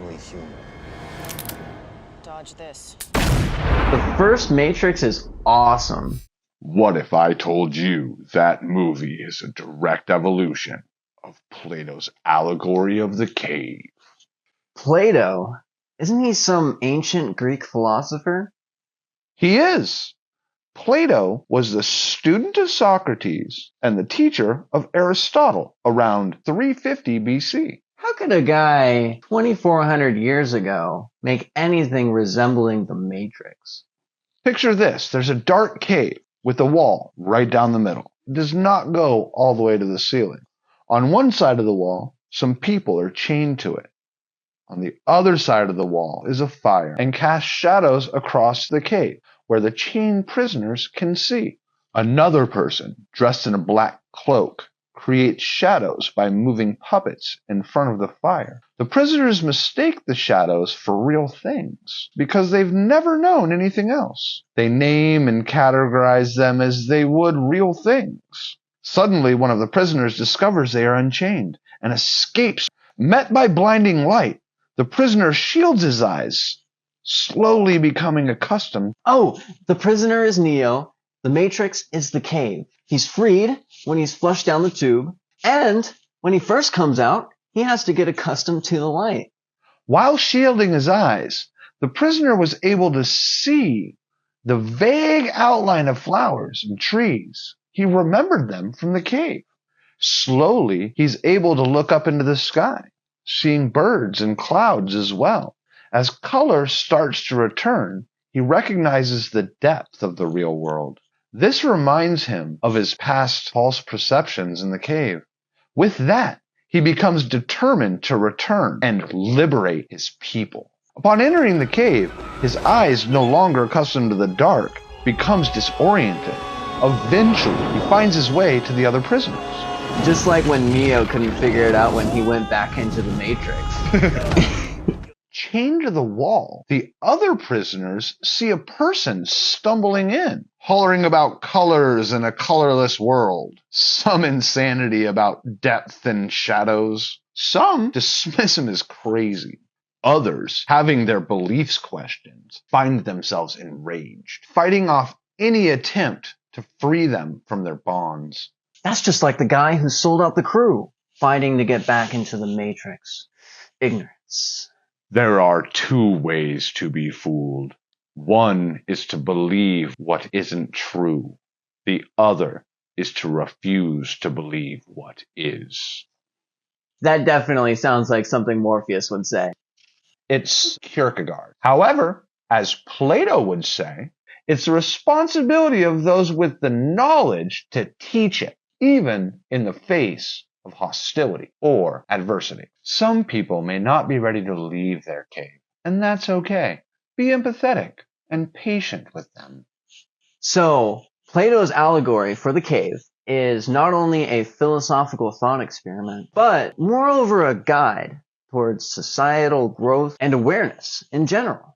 only human. Dodge this. The first Matrix is awesome. What if I told you that movie is a direct evolution of Plato's allegory of the cave? Plato? Isn't he some ancient Greek philosopher? He is. Plato was the student of Socrates and the teacher of Aristotle around 350 BC. How could a guy 2,400 years ago make anything resembling the Matrix? Picture this. There's a dark cave with a wall right down the middle. It does not go all the way to the ceiling. On one side of the wall, some people are chained to it. On the other side of the wall is a fire and casts shadows across the cave where the chained prisoners can see. Another person dressed in a black cloak creates shadows by moving puppets in front of the fire. The prisoners mistake the shadows for real things because they've never known anything else. They name and categorize them as they would real things. Suddenly, one of the prisoners discovers they are unchained and escapes. Met by blinding light, the prisoner shields his eyes, slowly becoming accustomed. Oh, the prisoner is Neo. The Matrix is the cave. He's freed when he's flushed down the tube, and when he first comes out, he has to get accustomed to the light. While shielding his eyes, the prisoner was able to see the vague outline of flowers and trees. He remembered them from the cave. Slowly, he's able to look up into the sky, seeing birds and clouds as well. As color starts to return, he recognizes the depth of the real world. This reminds him of his past false perceptions in the cave. With that, he becomes determined to return and liberate his people. Upon entering the cave, his eyes, no longer accustomed to the dark, becomes disoriented. Eventually, he finds his way to the other prisoners. Just like when Neo couldn't figure it out when he went back into the Matrix. Chained to the wall, the other prisoners see a person stumbling in, hollering about colors in a colorless world. Some insanity about depth and shadows. Some dismiss him as crazy. Others, having their beliefs questioned, find themselves enraged, fighting off any attempt to free them from their bonds. That's just like the guy who sold out the crew, fighting to get back into the Matrix. Ignorance. There are two ways to be fooled. One is to believe what isn't true. The other is to refuse to believe what is. That definitely sounds like something Morpheus would say. It's Kierkegaard. However, as Plato would say, it's the responsibility of those with the knowledge to teach it, even in the face of hostility or adversity. Some people may not be ready to leave their cave, and that's okay. Be empathetic and patient with them. So, Plato's allegory for the cave is not only a philosophical thought experiment, but moreover a guide towards societal growth and awareness in general.